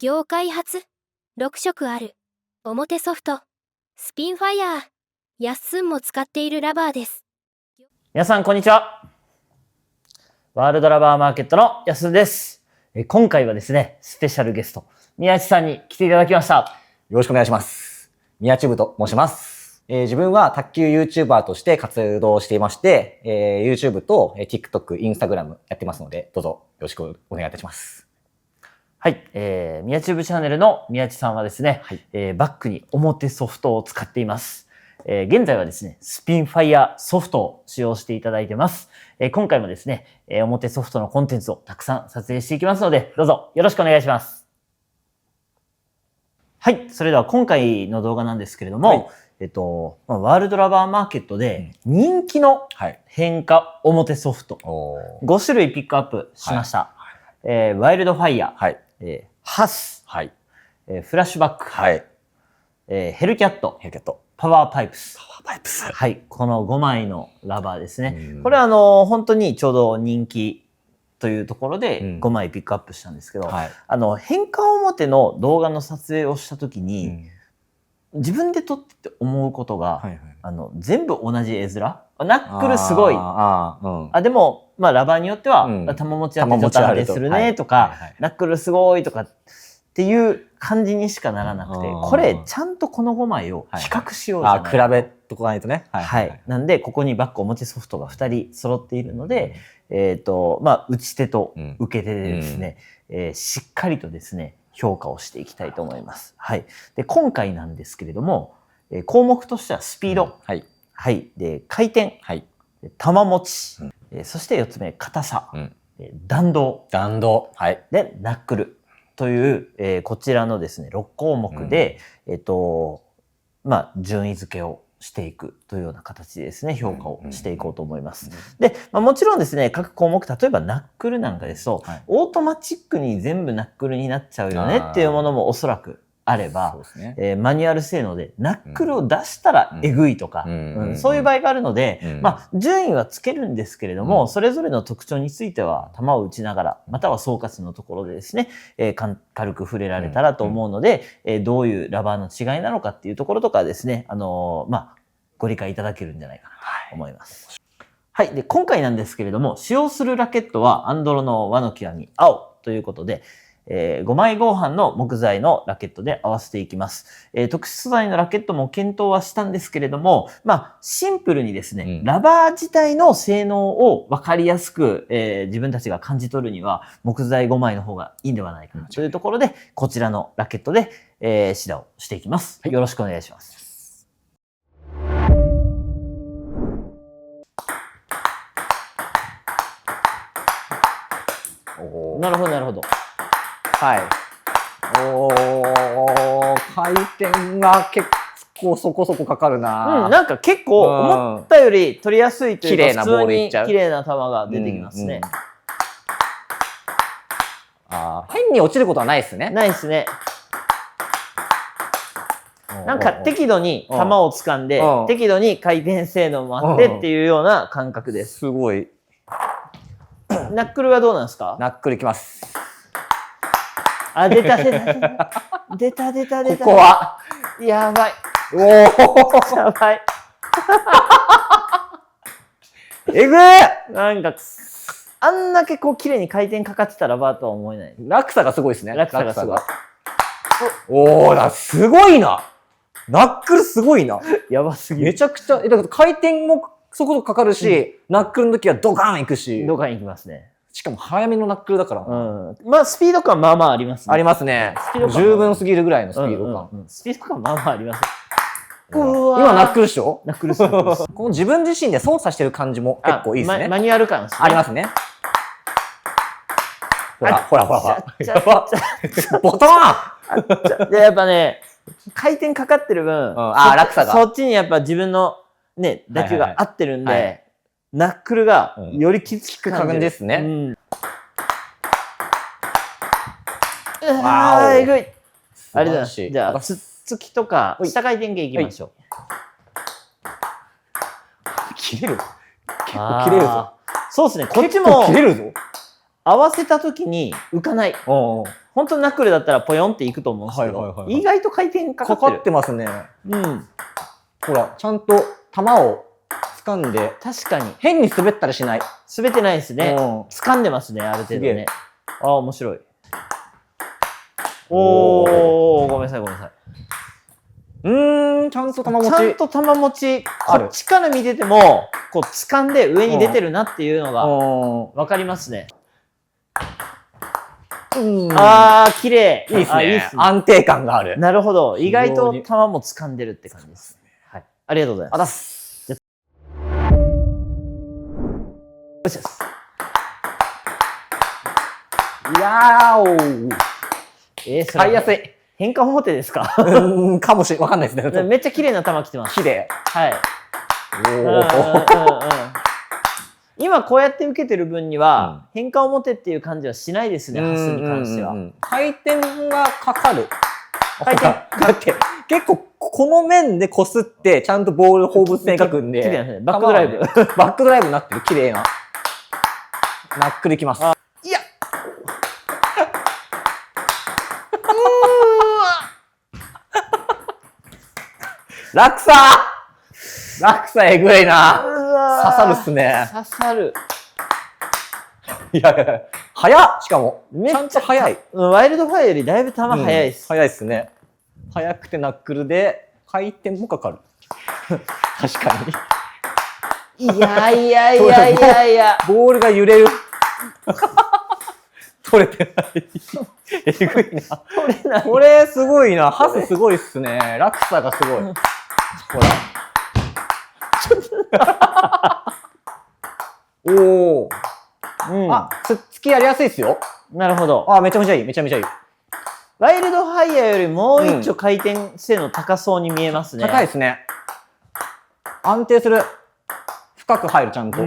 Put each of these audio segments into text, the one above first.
業界初6色ある表ソフトスピンファイヤーやっすんも使っているラバーです。皆さんこんにちは。ワールドラバーマーケットのやすんです。今回はですね、スペシャルゲスト宮地さんに来ていただきました。よろしくお願いします。宮地部と申します。自分は卓球 YouTuber として活動していまして、YouTube と TikTok、Instagram やってますので、どうぞよろしくお願いいたします。はい、宮地部チャンネルの宮地さんはですね、はいバックに表ソフトを使っています。現在はですね、スピンファイヤーソフトを使用していただいてます。今回もですね、表ソフトのコンテンツをたくさん撮影していきますので、どうぞよろしくお願いします。はい、それでは今回の動画なんですけれども、はいワールドラバーマーケットで人気の変化表ソフト、5種類ピックアップしました。ワイルドファイヤー、ハス、フラッシュバック、ヘルキャット、パワーパイプス。はい。この5枚のラバーですね。これは本当にちょうど人気というところで5枚ピックアップしたんですけど、変化表の動画の撮影をしたときに、自分で撮ってて思うことが、全部同じ絵面。ナックルすごい。でも、まあラバーによっては、玉持ちあってちょっと安定するねとか、ナックルすごいとかっていう感じにしかならなくて、これちゃんとこの5枚を比較しようじゃないか。比べとかないとね。なんで、ここにバック表ソフトが2人揃っているので、まあ打ち手と受け手でですね、しっかりとですね、評価をしていきたいと思います。はい。で、今回なんですけれども、項目としてはスピード。で、回転。玉持ち。そして4つ目、硬さ。弾道。で、ナックル。という、こちらのですね、6項目で、まあ、順位付けをしていくというような形でですね、評価をしていこうと思います。で、まあ、もちろんですね、各項目、例えばナックルなんかですと、オートマチックに全部ナックルになっちゃうよねっていうものもおそらくあれば、マニュアル性能でナックルを出したらえぐいとか、そういう場合があるので、まあ、順位はつけるんですけれども、それぞれの特徴については球を打ちながら、または総括のところでですね、軽く触れられたらと思うので、どういうラバーの違いなのかっていうところとかですね、まあ、ご理解いただけるんじゃないかなと思います。はい。で、今回なんですけれども、使用するラケットはアンドロの和の極み青ということで、5枚合板の木材のラケットで合わせていきます。特殊素材のラケットも検討はしたんですけれども、まあ、シンプルにですね、ラバー自体の性能を分かりやすく、自分たちが感じ取るには、木材5枚の方がいいんではないかなというところで、こちらのラケットで、指導をしていきます。よろしくお願いします。なるほど、なるほど。回転が結構そこそこかかるな。なんか結構思ったより取りやすいというか、綺麗なボールいっちゃう。綺麗な球が出てきますね。変に落ちることはないですね。ないですね。なんか適度に球を掴んで、適度に回転性能もあってっていうような感覚です。すごい。ナックルはどうなんですか？ナックルいきます。出た。ここは。やばい。やばい。えぐなんか、あんだけこう綺麗に回転かかってたラバーとは思えない。落差がすごいですね。落差がすごい。すごいな。ナックルすごいな。やばすぎる。めちゃくちゃ、だから回転もそこそこかかるし、ナックルの時はドカーンいくし。ドカーンいきますね。しかも早めのナックルだから。まあ、スピード感まあまあありますね。ありますね。十分すぎるぐらいのスピード感。スピード感まあまああります。今ナックルでしょ？ナックルっす。この自分自身で操作してる感じも結構いいですね。マニュアル感ありますね。ほら。ボトン！で、やっぱね、回転かかってる分、落差が。そっちにやっぱ自分のね、打球が合ってるんで、ナックルがよりきつく感じるですね。えぐい。ありがとうございます。じゃあ、つっつきとか、下回転系いきましょう。切れる。結構切れるぞ。そうですね、こっちも切れるぞ。合わせた時に浮かない。本当のナックルだったらポヨンっていくと思うんですけど、はいはいはいはい意外と回転かかってる。かかってますね。うん。ほら、ちゃんと球を掴んで、確かに。変に滑ったりしない。滑ってないですね。うん掴んでますね、ある程度すげね。ああ、面白い。おー、ごめんなさい、ごめんなさい。ちゃんと球持ち。ちゃんと球持ち、こあるっちから見てても、こう掴んで上に出てるなっていうのがうわかりますね。ん。あー、綺麗。いいですね。あいいっすね。安定感がある。なるほど。意外非常にと球も掴んでるって感じです。はい。ありがとうございあます。ざっす。よしです。いやーそれ使いやすい。変化表ですか？かもしれん。わかんないですね。めっちゃ綺麗な球来てます。綺麗。はい。おー。今こうやって受けてる分には、変化表っていう感じはしないですね、ハスに関しては。回転がかかる。回転だって、結構、この面でこすって、ちゃんとボール放物線描くんで、綺麗ですね。バックドライブ。バックドライブになってる、綺麗な。ナックルいきます。いや落差落差えぐいな。刺さるっすね。刺さる。いやいやいや、早っしかも。ちゃんと早い。ワイルドファイアよりだいぶ球速いです。早いっすね。速くてナックルで回転もかかる。確かに。いやいやいやいやいや。ボールが揺れる。取れてない。えぐいな。取れない。これすごいな。ハスすごいっすね。落差がすごい。ほら。おお。あ、つっつきやりやすいっすよ。なるほど。あ、めちゃめちゃいい。めちゃめちゃいい。ワイルドファイヤーよりもう一丁回転性の高そうに見えますね。高いですね。安定する。深く入る、ちゃんと。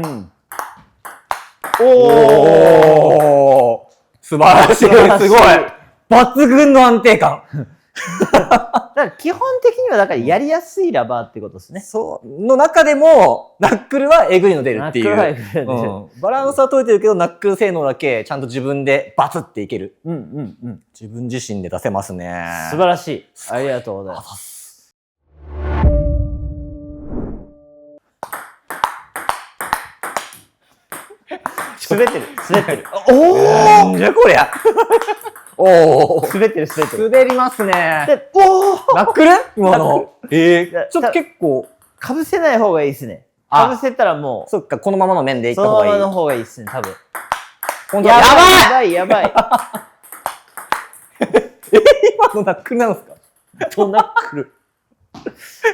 おー素晴らしい。すごい。抜群の安定感。だから基本的にはだからやりやすいラバーってことですね。の中でも、ナックルはえぐいの出るっていう。ナックルはえぐいの出る。バランスは取れてるけど、ナックル性能だけちゃんと自分でバツっていける。自分自身で出せますね。素晴らしい。ありがとうございます。滑ってる。滑ってる。おーなんじゃこりゃ。おー滑ってる、滑ってる。滑りますね。で、おーナックル今の。ちょっと結構。かぶせない方がいいですね。かぶせたらもう。そっか、このままの面でいった方がいい。そのままの方がいいですね、多分。やばいやばい。今のナックルなんですか？ナックル。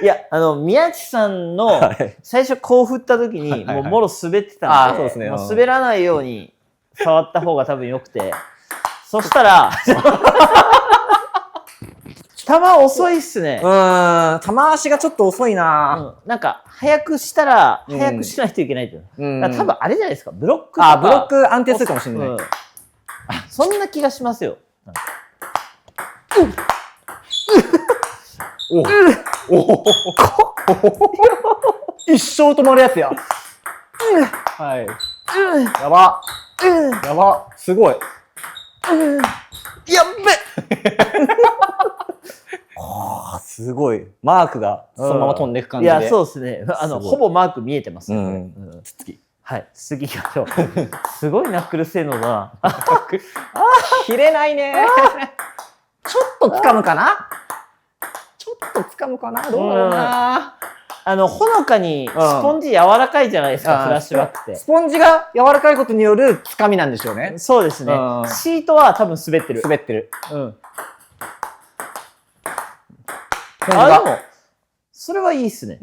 いや、宮地さんの最初こう振った時に、もうもろ滑ってたんで、もう滑らないように触った方が多分良くて、そしたら、球遅いっすね。球足がちょっと遅いな。なんか、早くしたら、早くしないといけないっていう。多分あれじゃないですか、ブロックとか。ブロック安定するかもしれない。そんな気がしますよ。一生止まるやつや。はい。やば。やば。すごい。やっべすごい。マークがそのまま飛んでいく感じで。いや、そうですね。ほぼマーク見えてますね。つつき。はい。次行きましょう。すごいナックル性能だな。切れないね。ちょっと掴むかな？ちょっと掴むかな？どうだろうな。ほのかにスポンジ柔らかいじゃないですか、フラッシュバックって。スポンジが柔らかいことによる掴みなんでしょうね。そうですね。シートは多分滑ってる。滑ってる。でも、それはいいっすね。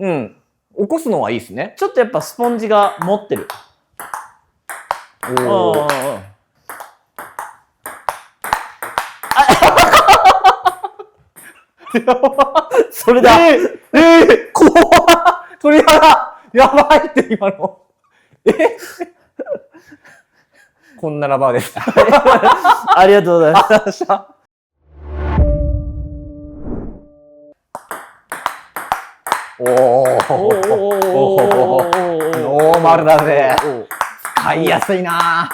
起こすのはいいっすね。ちょっとやっぱスポンジが持ってる。それだ。怖っ鳥肌やばいって今の。こんなラバーです。ありがとうございます。ノーマルだぜ。使いやすいな。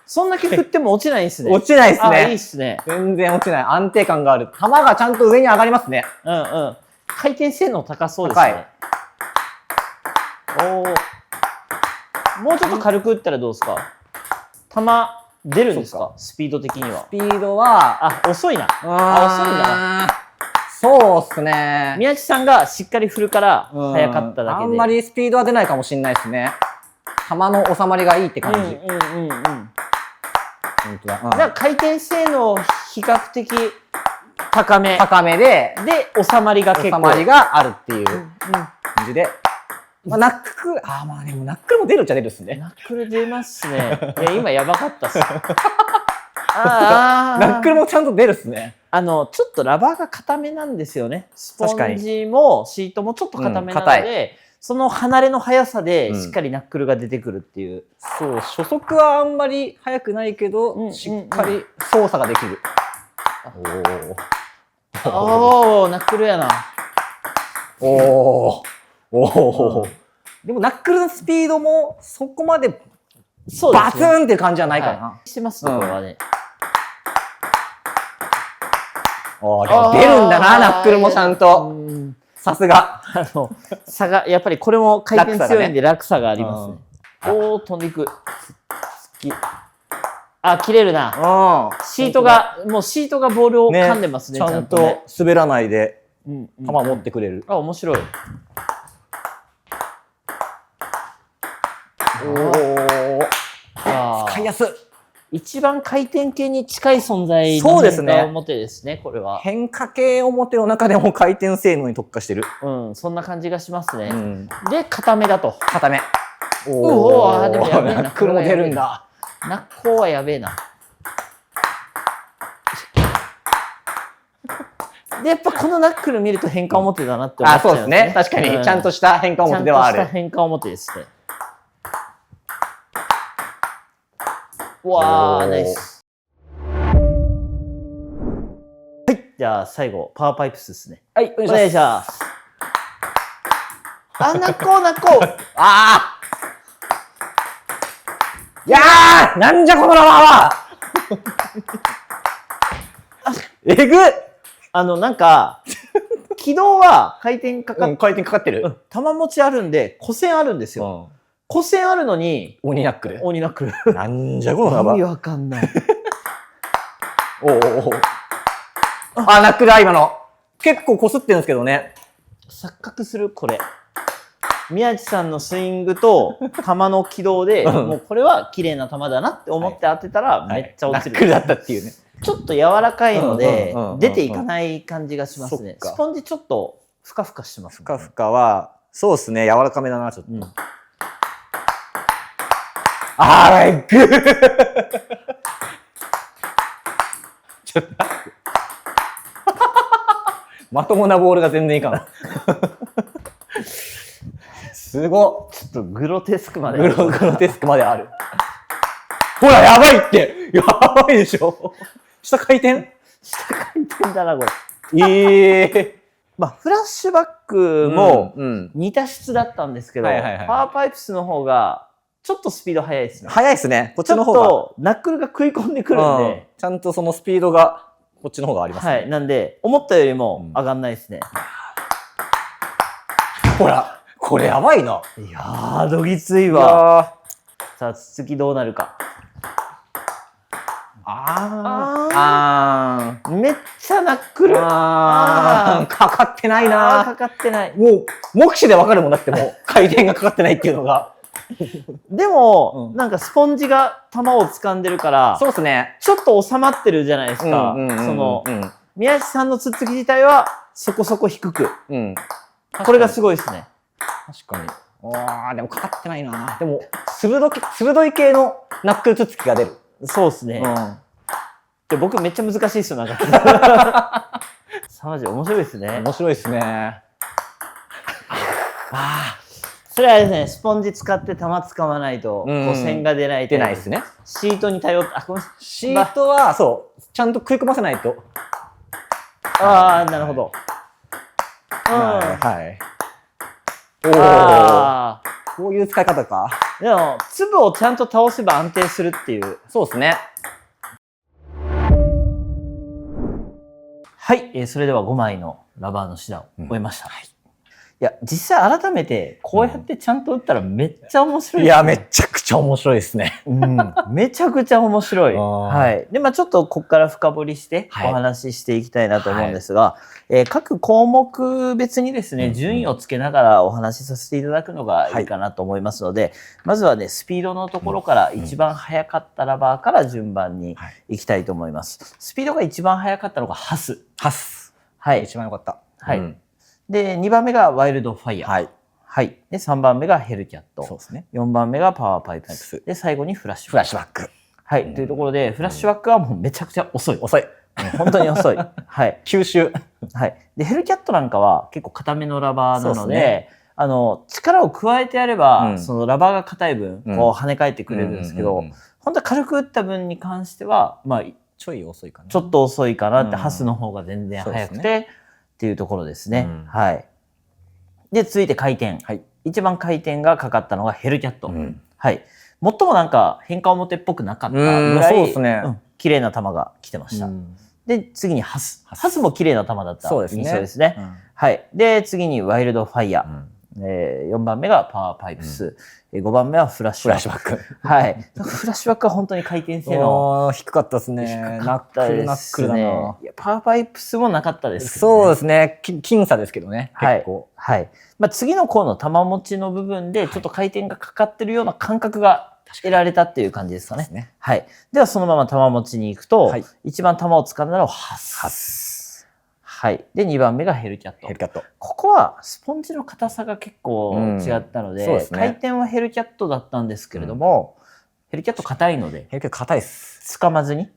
そんだけ振っても落ちないんですね。落ちないですあ、いいねっ。すね。全然落ちない。安定感がある。球がちゃんと上に上がりますね。うんうん。回転性能高そうですね。おお。もうちょっと軽く打ったらどうですか？球出るんですか？スピード的にはス。ピードは、あ、遅いな。遅いんだな。そうっすね。宮地さんがしっかり振るから速かっただけで。あんまりスピードは出ないかもしれないですね。球の収まりがいいって感じ。うんうんうんうん。本当だ。だから回転性能比較的高め。高めで、で、収まりが結構。収まりがあるっていううん感じで。まあ、ナックル、まあでもナックルも出るっちゃ出るっすね。ナックル出ますね。いや、今やばかったっす。ナナックルもちゃんと出るっすね。ちょっとラバーが硬めなんですよね。スポンジもシートもちょっと硬めなので、その離れの速さでしっかりナックルが出てくるっていう。そう、初速はあんまり速くないけど、しっかり操作ができる。おお、ナックルやな。おお。でもナックルのスピードもそこまでそうですね。バツンっていう感じじゃないかな。してますね、これはね。出るんだな、ナックルもちゃんと。さすが。差が、やっぱりこれも回転強いんで落差がありますね。おお、飛んでいく。あ、切れるな。シートが、もうシートがボールを噛んでますね、ちゃんと滑らないで、球持ってくれる。あ、面白い。使いやすい。一番回転系に近い存在そうですね。表ですね、これは。変化系表の中でも回転性能に特化してる。そんな感じがしますね。で、固めだと。固め。おお、でもやべえな。ナックルも出るんだ。ナッコはやべえな。で、やっぱこのナックル見ると変化表だなって思っちゃいますね。そうですね。確かに、ちゃんとした変化表ではある。ちゃんとした変化表ですね。わー、ナイス。はい。じゃあ、最後、パワーパイプスですね。はい、お願いします。あ、ナッコいやーなんじゃこのラバーはえぐっなんか、軌道は回転かかって、回転かかってる。球持ちあるんで、古線あるんですよ。古線あるのに、鬼ナックル。鬼ナックル。なんじゃこのラバー。意味わかんない。ナックルだ、今の。結構擦ってるんですけどね。錯覚する、これ。宮地さんのスイングと球の軌道で、もうこれは綺麗な球だなって思って当てたら、めっちゃ落ちる。ナックルだったっていうね。ちょっと柔らかいので、出ていかない感じがしますね。スポンジちょっとふかふかしてます。ふかふかは、そうですね、柔らかめだな、ちょっと。ちょっとまともなボールが全然いかない。すごっ。ちょっとグロテスクまで。グロテスクまである。ほら、やばいって。やばいでしょ。下回転だな、これ。まあ、フラッシュバックも似た質だったんですけど、パワーパイプスの方が、ちょっとスピード速いですね。速いですね。こっちの方が。ちょっとナックルが食い込んでくるんで。ちゃんとそのスピードが、こっちの方がありますね。はい。なんで、思ったよりも上がんないですね。ほら、これやばいな。いやー、どぎついわ。さあ、続きどうなるか。めっちゃナックル。かかってないな。かかってない。もう、目視でわかるもんだってもう、回転がかかってないっていうのが。でも、なんかスポンジが球を掴んでるから、そうですね。ちょっと収まってるじゃないですか。宮地さんのつっつき自体はそこそこ低く。これがすごいですね。確かに。でもかかってないな。でも、鋭い系のナックルつっつきが出る。そうですね。で僕めっちゃ難しいですよ、なんか。マジ面白いですね。面白いですね。それはですね、スポンジ使って球使わないと、線が出ない。出ないですね。シートに頼って、ごめんなさい。シートは、そう、ちゃんと食い込ませないと。なるほど。こういう使い方か。でも、粒をちゃんと倒せば安定するっていう。そうですね。はい、それでは5枚のラバーのシダを終えました。いや、実際改めて、こうやってちゃんと打ったらめっちゃ面白い、いや、めちゃくちゃ面白いですね。めちゃくちゃ面白い。はい。で、ちょっとここから深掘りしてお話ししていきたいなと思うんですが、各項目別にですね、順位をつけながらお話しさせていただくのがいいかなと思いますので、まずはね、スピードのところから一番速かったラバーから順番にいきたいと思います。スピードが一番速かったのがハス。はい。一番良かった。はい。で、2番目がワイルドファイヤー。はい。で、3番目がヘルキャット。そうですね。4番目がパワーパイプス。で、最後にフラッシュバック。はい。というところで、フラッシュバックはもうめちゃくちゃ遅い。本当に遅い。はい。吸収。はい。で、ヘルキャットなんかは結構硬めのラバーなので、力を加えてやれば、そのラバーが硬い分、こう跳ね返ってくれるんですけど、本当は軽く打った分に関しては、ちょい遅いかな。ちょっと遅いかなって、ハスの方が全然速くて、っていうところですね。はい。で、続いて回転。一番回転がかかったのがヘルキャット。はい。最もなんか変化表っぽくなかったぐらい、綺麗な球が来てました。で、次にハス。ハスも綺麗な球だった印象ですね。はい。で、次にワイルドファイヤー。4番目がパワーパイプス。5番目はフラッシュバック。はい。フラッシュバックは本当に回転性の低かったですね。ナックルだな。いや、パワーパイプスもなかったです。そうですね。僅差ですけどね。結構。はい。次の項の球持ちの部分で、ちょっと回転がかかってるような感覚が得られたっていう感じですかね。はい。では、そのまま球持ちに行くと、一番球を掴んだのはハス。はい。で、2番目がヘルキャット。ここはスポンジの硬さが結構違ったので、回転はヘルキャットだったんですけれども、ヘルキャット硬いので、ヘルキャット硬いです。掴まずにっ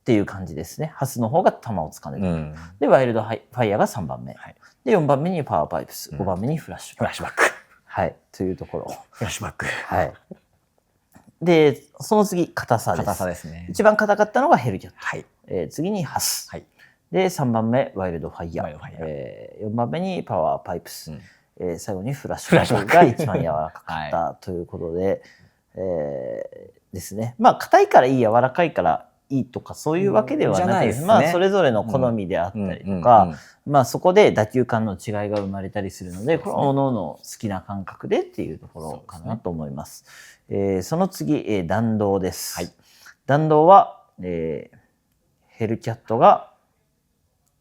ていう感じですね。ハスの方が球を掴んでる。で、ワイルドファイヤーが3番目。で、4番目にパワーパイプス。5番目にフラッシュバック。はい。というところ。フラッシュバック。はい。で、その次、硬さです。硬さですね。一番硬かったのがヘルキャット。次にハス。で、3番目、ワイルドファイヤー。4番目にパワーパイプス。最後にフラッシュバックが一番柔らかかったということで、ですね。硬いからいい、柔らかいからいいとかそういうわけではなくて、それぞれの好みであったりとか、そこで打球感の違いが生まれたりするので、これは各々好きな感覚でっていうところかなと思います。その次、弾道です。弾道は、ヘルキャットが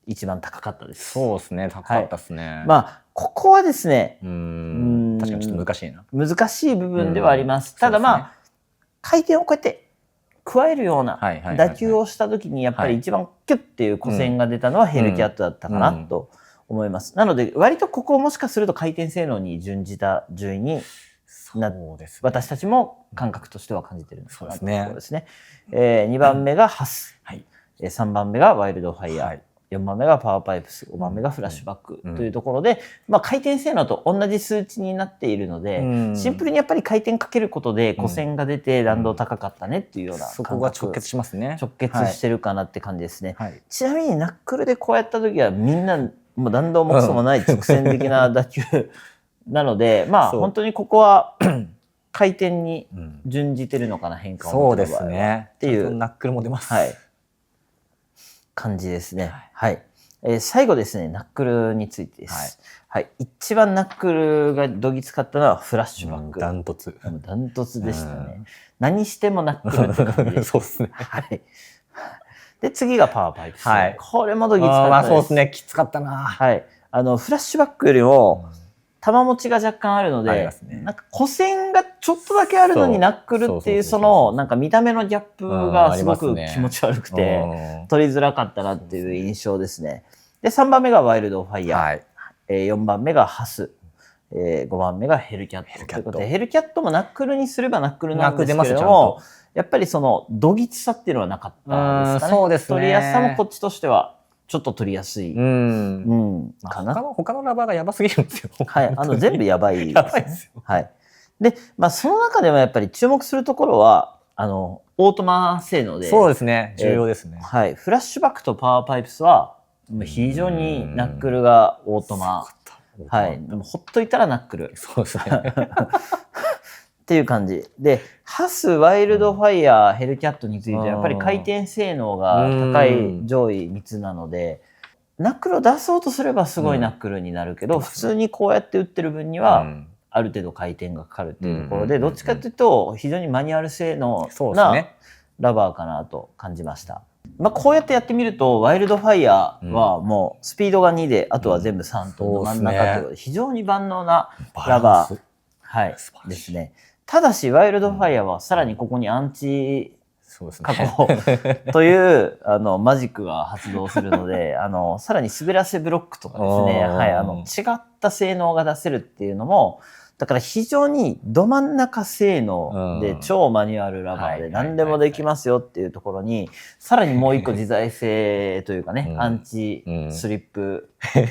一番高かったです。そうですね、高かったですね。ここはですね、確かにちょっと難しいな。難しい部分ではあります。ただ回転をこうやって加えるような打球をした時にやっぱり一番キュッっていう古線が出たのはヘルキャットだったかなと思います。なので割とここをもしかすると回転性能に準じた順位に私たちも感覚としては感じてるんですが、そうですね。2番目がハス。3番目がワイルドファイヤー。4番目がパワーパイプス、5番目がフラッシュバックというところで、回転性能と同じ数値になっているので、シンプルにやっぱり回転かけることで古線が出て弾道高かったねっていうようなそこが直結しますね。直結してるかなって感じですね。ちなみにナックルでこうやった時はみんなもう弾道もクソもない直線的な打球なので、本当にここは回転に準じてるのかな、変化を。そうですね。っていう。ナックルも出ます。感じですね。はい。最後ですね、ナックルについてです。はい。一番ナックルがどぎつかったのはフラッシュバック。ダントツ。ダントツでしたね。何してもナックルって感じで。そうですね。はい。で、次がパワーパイプス。はい。これもどぎつかったです。そうですね。きつかったな。はい。フラッシュバックよりも、球持ちが若干あるので、なんか古線がちょっとだけあるのにナックルっていうそのなんか見た目のギャップがすごく気持ち悪くて取りづらかったなっていう印象ですね。で、3番目がワイルドファイヤー、4番目がハス、5番目がヘルキャットということで、ヘルキャットもナックルにすればナックルなんですけれども、やっぱりそのどぎつさっていうのはなかったですかね。そうですね。取りやすさもこっちとしてはちょっと取りやすい。かな。他のラバーがやばすぎるんですよ。はい。全部やばい。やばいですよ。はい。で、その中でもやっぱり注目するところは、オートマ性能で。そうですね。重要ですね。はい。フラッシュバックとパワーパイプスは、非常にナックルがオートマはい。でもほっといたらナックル。そうですね。っていう感じ。で、ハス、ワイルドファイヤー、ヘルキャットについてはやっぱり回転性能が高い上位3つなので、ナックルを出そうとすればすごいナックルになるけど、普通にこうやって打ってる分には、ある程度回転がかかるっていうところで、どっちかというと非常にマニュアル性能なラバーかなと感じました。まあこうやってやってみると、ワイルドファイヤーはもうスピードが2で、あとは全部3と真ん中ということで、非常に万能なラバー、はい、ですね。ただし、ワイルドファイヤーはさらにここにアンチ加工というマジックが発動するので、さらに滑らせブロックとかですね、はい、違った性能が出せるっていうのも、だから非常にど真ん中性能で超マニュアルラバーで何でもできますよっていうところに、さらにもう一個自在性というかね、アンチスリップ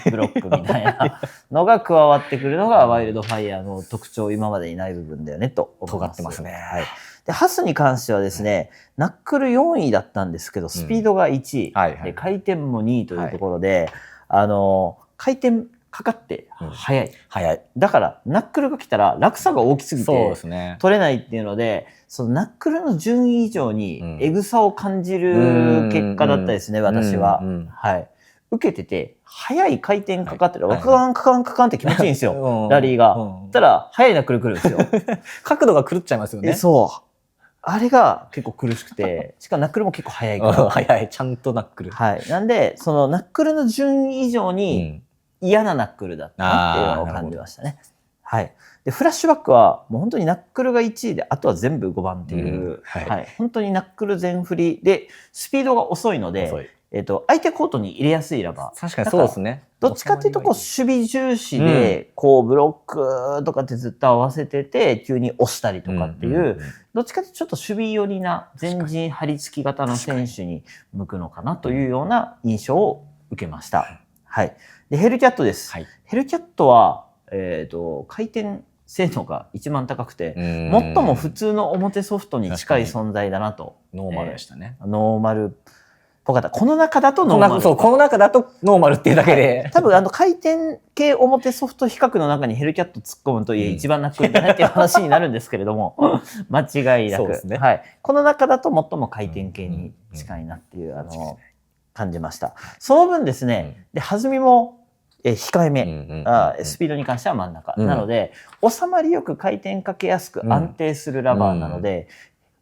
ブロックみたいなのが加わってくるのがワイルドファイヤーの特徴、今までにない部分だよねと思います。尖ってますね。はい。で、ハスに関してはですね、ナックル4位だったんですけど、スピードが1位、で回転も2位というところで、回転かかって速い。速い。だから、ナックルが来たら落差が大きすぎて取れないっていうので、そのナックルの順位以上にエグさを感じる結果だったですね、私は。はい。受けてて、速い回転かかってる。カカンカカンカカンって気持ちいいんですよ、ラリーが。たら、速いナックル来るんですよ。角度が狂っちゃいますよね。そう。あれが結構苦しくて、しかもナックルも結構速いから。速い、ちゃんとナックル。はい。なんで、そのナックルの順位以上に嫌なナックルだったなっていうのを感じましたね。はい。で、フラッシュバックはもう本当にナックルが1位で、あとは全部5番っていう、はい。本当にナックル全振りで、スピードが遅いので、相手コートに入れやすいラバー。確かにそうですね。どっちかっていうと、こう、守備重視で、こう、ブロックとかってずっと合わせてて、急に押したりとかっていう、どっちかっていうとちょっと守備寄りな、前陣張り付き型の選手に向くのかなというような印象を受けました。はい。で、ヘルキャットです。ヘルキャットは、回転性能が一番高くて、最も普通の表ソフトに近い存在だなと。ノーマルでしたね。ノーマル。ぽかった。この中だとノーマル。そう、この中だとノーマルっていうだけで。多分回転系表ソフト比較の中にヘルキャット突っ込むと一番ナックルだねっていう話になるんですけれども、間違いなく。そうですね。はい。この中だと最も回転系に近いなっていう、感じました。その分ですね、で、弾みも控えめ。スピードに関しては真ん中。なので、収まりよく回転かけやすく安定するラバーなので、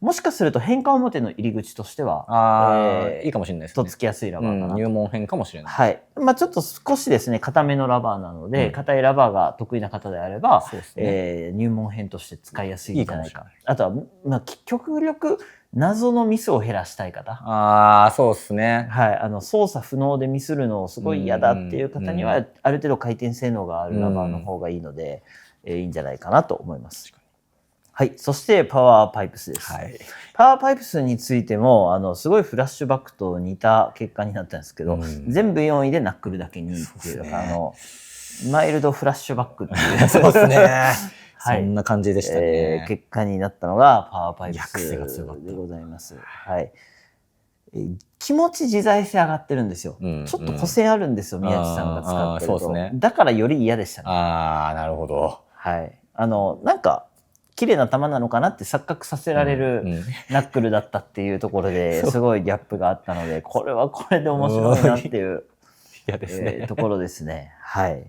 もしかすると変化表の入り口としては、いいかもしれないですね。とっつきやすいラバーかな。入門編かもしれない。はい。まあちょっと少しですね、硬めのラバーなので、硬いラバーが得意な方であれば、入門編として使いやすいんじゃないか。あとは、まあ極力、謎のミスを減らしたい方。そうですね。はい。操作不能でミスるのをすごい嫌だっていう方には、ある程度回転性能があるラバーの方がいいので、いいんじゃないかなと思います。はい。そして、パワーパイプスです。はい、パワーパイプスについても、すごいフラッシュバックと似た結果になったんですけど、全部4位でナックルだけ2位っていう、マイルドフラッシュバックっていう。そうですね。はい、そんな感じでしたね。結果になったのがパワーパイプスでございます。はい。気持ち自在性上がってるんですよ。ちょっと個性あるんですよ、宮地さんが使ってると。だからより嫌でしたね。なるほど。はい。なんか、綺麗な球なのかなって錯覚させられるナックルだったっていうところですごいギャップがあったので、これはこれで面白いなっていうところですね。はい。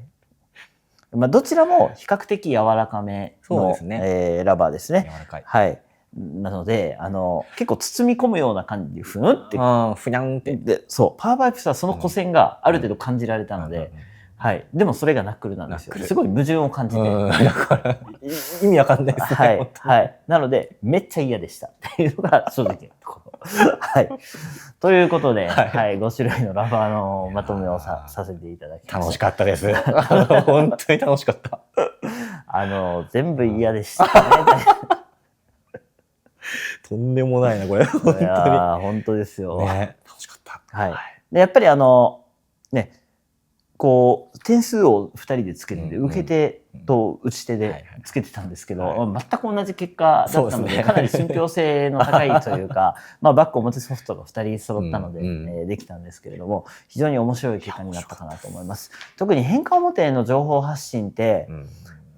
まあどちらも比較的柔らかめのラバーですね。はい。なので、結構包み込むような感じで、ふんって。ふにゃんって。で、そう。パワーパイプスはその古線がある程度感じられたので、はい。でもそれがナックルなんですよ。すごい矛盾を感じて。だから意味わかんないですね。はい。はい。なので、めっちゃ嫌でしたっていうのが正直なところ。はい。ということで、はい。5種類のラバーのまとめをさせていただきました。楽しかったです。本当に楽しかった。全部嫌でしたね。とんでもないな、これ。本当に。本当ですよ。ね。楽しかった。はい。で、やっぱりね、こう点数を2人でつけるんで、うんうん受け手と打ち手ではいはいつけてたんですけど、は全く同じ結果だったので、そうですねかなり信憑性の高いというか、バック表ソフトが2人揃ったので、うんうんできたんですけれども、非常に面白い結果になったかなと思います。特に変化表への情報発信ってうん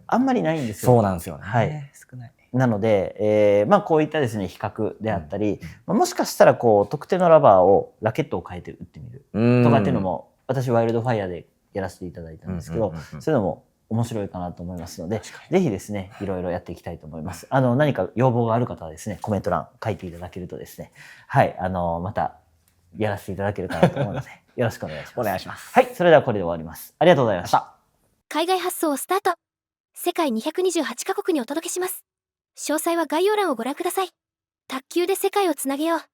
あんまりないんですよ。そうなんですよね。はい少ない。なので、こういったですね比較であったり、もしかしたらこう特定のラバーをラケットを変えて打ってみるとかっていうのも、私ワイルドファイヤーでやらせていただいたんですけど、そういうのも面白いかなと思いますので、ぜひですねいろいろやっていきたいと思います。何か要望がある方はですねコメント欄書いていただけるとですね、はいまたやらせていただけるかなと思うのでよろしくお願いします。お願いします。はい、それではこれで終わります。ありがとうございました。海外発送をスタート。世界228カ国にお届けします。詳細は概要欄をご覧ください。卓球で世界をつなげよう。